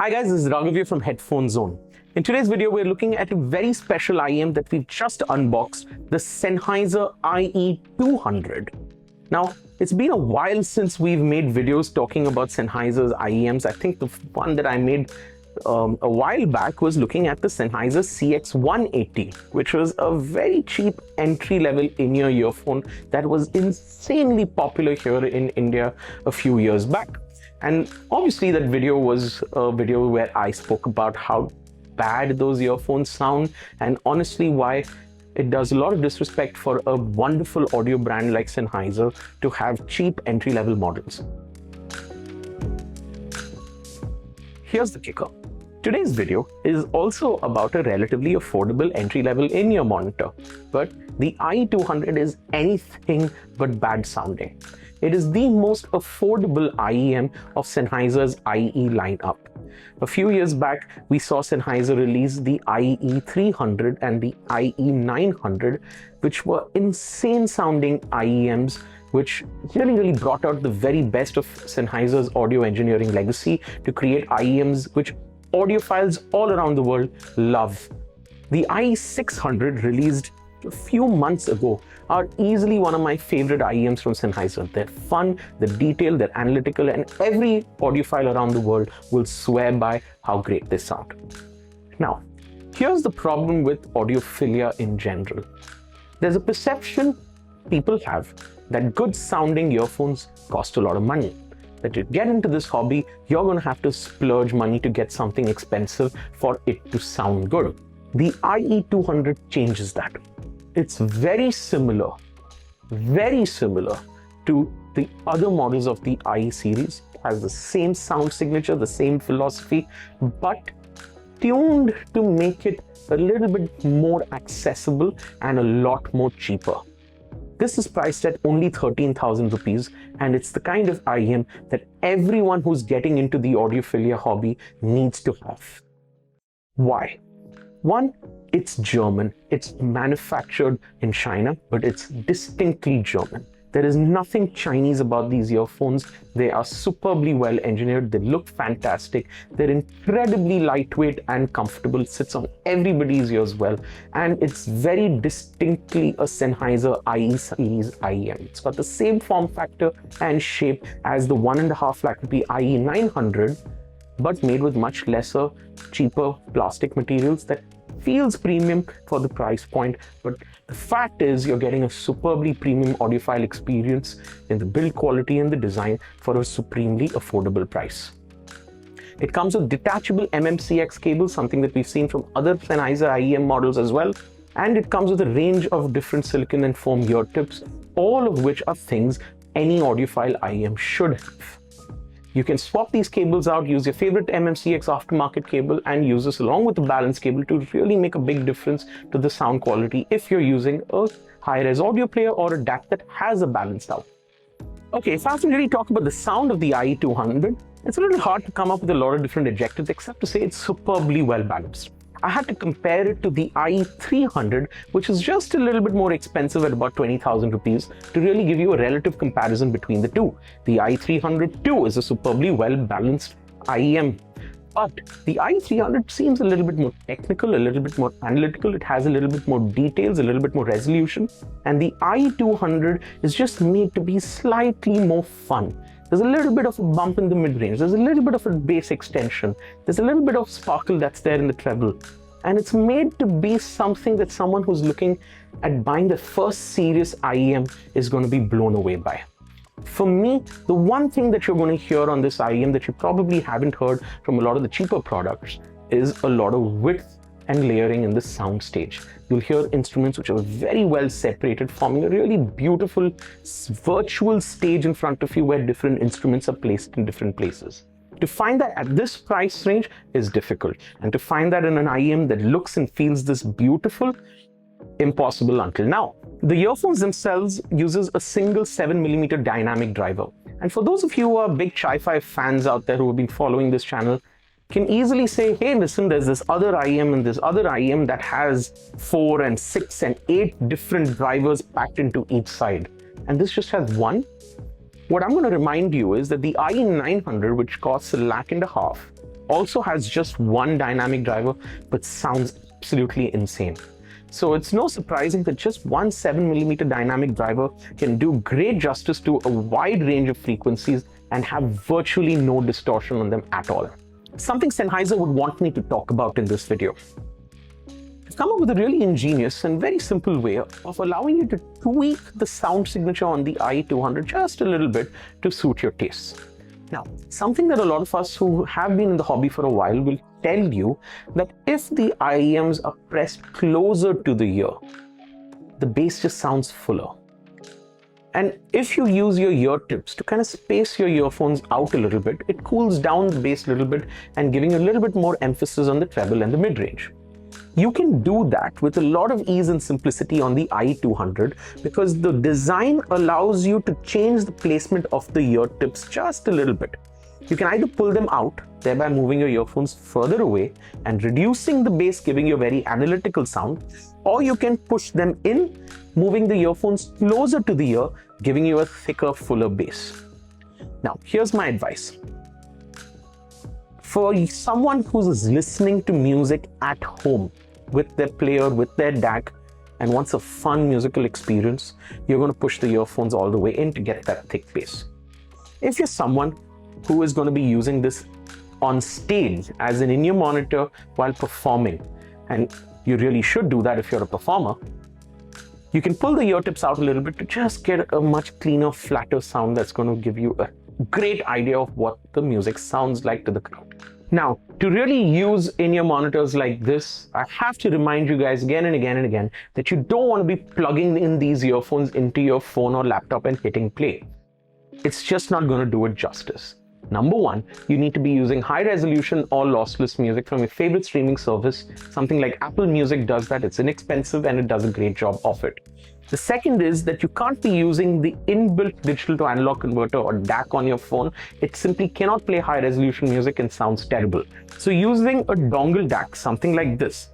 Hi guys, this is Raghav from Headphone Zone. In today's video, we're looking at a very special IEM that we've just unboxed, the Sennheiser IE200. Now, it's been a while since we've made videos talking about Sennheiser's IEMs. I think the one that I made a while back was looking at the Sennheiser CX180, which was a very cheap entry-level in-ear earphone that was insanely popular here in India a few years back. And obviously that video was a video where I spoke about how bad those earphones sound and honestly why it does a lot of disrespect for a wonderful audio brand like Sennheiser to have cheap entry-level models. Here's the kicker. Today's video is also about a relatively affordable entry-level in-ear monitor, but the IE200 is anything but bad sounding. It is the most affordable IEM of Sennheiser's IE lineup. A few years back, we saw Sennheiser release the IE300 and the IE900, which were insane sounding IEMs, which really brought out the very best of Sennheiser's audio engineering legacy to create IEMs which audiophiles all around the world love. The IE600 released a few months ago are easily one of my favorite IEMs from Sennheiser. They're fun, they're detailed, they're analytical, and every audiophile around the world will swear by how great they sound. Now, here's the problem with audiophilia in general. There's a perception people have that good sounding earphones cost a lot of money. That you get into this hobby, you're going to have to splurge money to get something expensive for it to sound good. The IE200 changes that. It's very similar to the other models of the IE series. It has the same sound signature, the same philosophy, but tuned to make it a little bit more accessible and a lot more cheaper. This is priced at only 13,000 rupees, and it's the kind of IEM that everyone who's getting into the audiophilia hobby needs to have. Why? One, it's German. It's manufactured in China, but it's distinctly German. There is nothing Chinese about these earphones. They are superbly well engineered. They look fantastic. They're incredibly lightweight and comfortable. It sits on everybody's ears well. And it's very distinctly a Sennheiser IE series IEM. It's got the same form factor and shape as the 1.5 lakh rupee IE900, but made with much lesser, cheaper plastic materials that feels premium for the price point, but the fact is you're getting a superbly premium audiophile experience in the build quality and the design for a supremely affordable price. It comes with detachable MMCX cables, something that we've seen from other Sennheiser IEM models as well, and it comes with a range of different silicon and foam ear tips, all of which are things any audiophile IEM should have. You can swap these cables out, use your favorite MMCX aftermarket cable and use this along with the balance cable to really make a big difference to the sound quality if you're using a high-res audio player or a DAC that has a balanced out. Okay, if I have to really talk about the sound of the IE200, it's a little hard to come up with a lot of different adjectives except to say it's superbly well balanced. I had to compare it to the IE300, which is just a little bit more expensive at about 20,000 rupees, to really give you a relative comparison between the two. The IE300 too is a superbly well-balanced IEM, but the IE300 seems a little bit more technical, a little bit more analytical. It has a little bit more details, a little bit more resolution, and the IE200 is just made to be slightly more fun. There's a little bit of a bump in the mid-range, there's a little bit of a bass extension, there's a little bit of sparkle that's there in the treble. And it's made to be something that someone who's looking at buying the first serious IEM is going to be blown away by. For me, the one thing that you're going to hear on this IEM that you probably haven't heard from a lot of the cheaper products is a lot of width and layering in the sound stage. You'll hear instruments which are very well separated, forming a really beautiful virtual stage in front of you where different instruments are placed in different places. To find that at this price range is difficult, and to find that in an IEM that looks and feels this beautiful, impossible until now. The earphones themselves uses a single 7mm dynamic driver. And for those of you who are big Chi-Fi fans out there who have been following this channel, can easily say, hey, listen, there's this other IEM and this other IEM that has 4 and 6 and 8 different drivers packed into each side. And this just has one. What I'm going to remind you is that the IE900, which costs $1.5 lakh, also has just one dynamic driver, but sounds absolutely insane. So it's no surprising that just one 7mm dynamic driver can do great justice to a wide range of frequencies and have virtually no distortion on them at all. Something Sennheiser would want me to talk about in this video. I've come up with a really ingenious and very simple way of allowing you to tweak the sound signature on the IE200 just a little bit to suit your tastes. Now, something that a lot of us who have been in the hobby for a while will tell you that if the IEMs are pressed closer to the ear, the bass just sounds fuller. And if you use your ear tips to kind of space your earphones out a little bit, it cools down the bass a little bit and giving you a little bit more emphasis on the treble and the mid-range. You can do that with a lot of ease and simplicity on the IE200 because the design allows you to change the placement of the ear tips just a little bit. You can either pull them out, thereby moving your earphones further away and reducing the bass, giving you a very analytical sound, or you can push them in, moving the earphones closer to the ear, giving you a thicker, fuller bass. Now, here's my advice. For someone who's listening to music at home with their player, with their DAC, and wants a fun musical experience, you're going to push the earphones all the way in to get that thick bass. If you're someone who is going to be using this on stage as an in-ear monitor while performing, and you really should do that if you're a performer, you can pull the ear tips out a little bit to just get a much cleaner, flatter sound that's going to give you a great idea of what the music sounds like to the crowd. Now, to really use in-ear monitors like this, I have to remind you guys again and again and again that you don't want to be plugging in these earphones into your phone or laptop and hitting play. It's just not going to do it justice. Number one, you need to be using high resolution or lossless music from your favorite streaming service. Something like Apple Music does that. It's inexpensive and it does a great job of it. The second is that you can't be using the inbuilt digital to analog converter or DAC on your phone. It simply cannot play high resolution music and sounds terrible. So using a dongle DAC, something like this,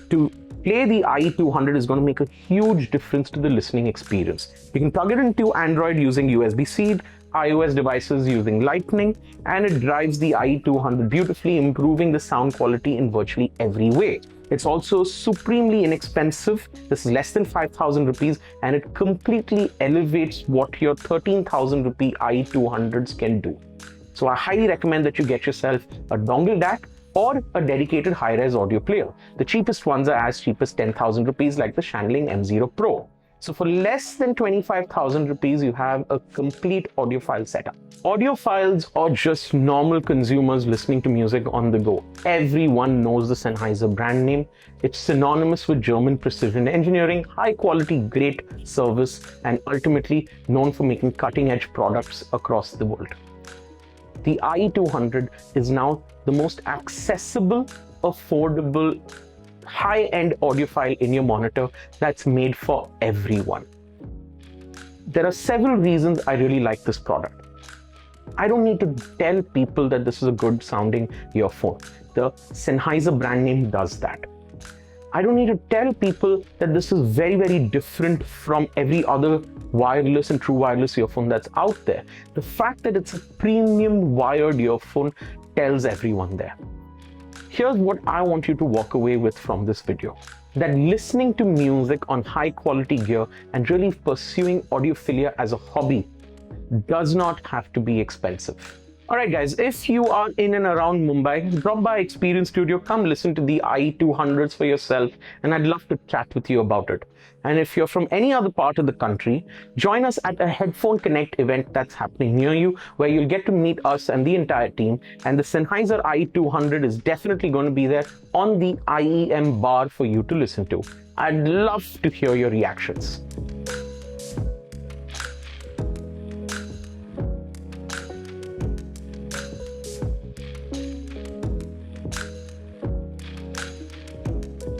to play the IE200 is going to make a huge difference to the listening experience. You can plug it into Android using USB-C, iOS devices using Lightning, and it drives the IE200 beautifully, improving the sound quality in virtually every way. It's also supremely inexpensive. This is less than 5,000 rupees, and it completely elevates what your 13,000 rupee IE200s can do. So I highly recommend that you get yourself a dongle DAC or a dedicated high-res audio player. The cheapest ones are as cheap as 10,000 rupees, like the Sennheiser M0 Pro. So for less than 25,000 rupees, you have a complete audiophile setup. Audiophiles or just normal consumers listening to music on the go, everyone knows the Sennheiser brand name. It's synonymous with German precision engineering, high quality, great service, and ultimately known for making cutting-edge products across the world. The IE200 is now the most accessible, affordable, high-end audiophile in-ear monitor that's made for everyone. There are several reasons I really like this product. I don't need to tell people that this is a good sounding earphone. The Sennheiser brand name does that. I don't need to tell people that this is very, very different from every other wireless and true wireless earphone that's out there. The fact that it's a premium wired earphone tells everyone there. Here's what I want you to walk away with from this video. That listening to music on high quality gear and really pursuing audiophilia as a hobby does not have to be expensive. Alright guys, if you are in and around Mumbai, drop by Experience Studio, come listen to the IE200s for yourself, and I'd love to chat with you about it. And if you're from any other part of the country, join us at a Headphone Connect event that's happening near you, where you'll get to meet us and the entire team, and the Sennheiser IE200 is definitely going to be there on the IEM bar for you to listen to. I'd love to hear your reactions.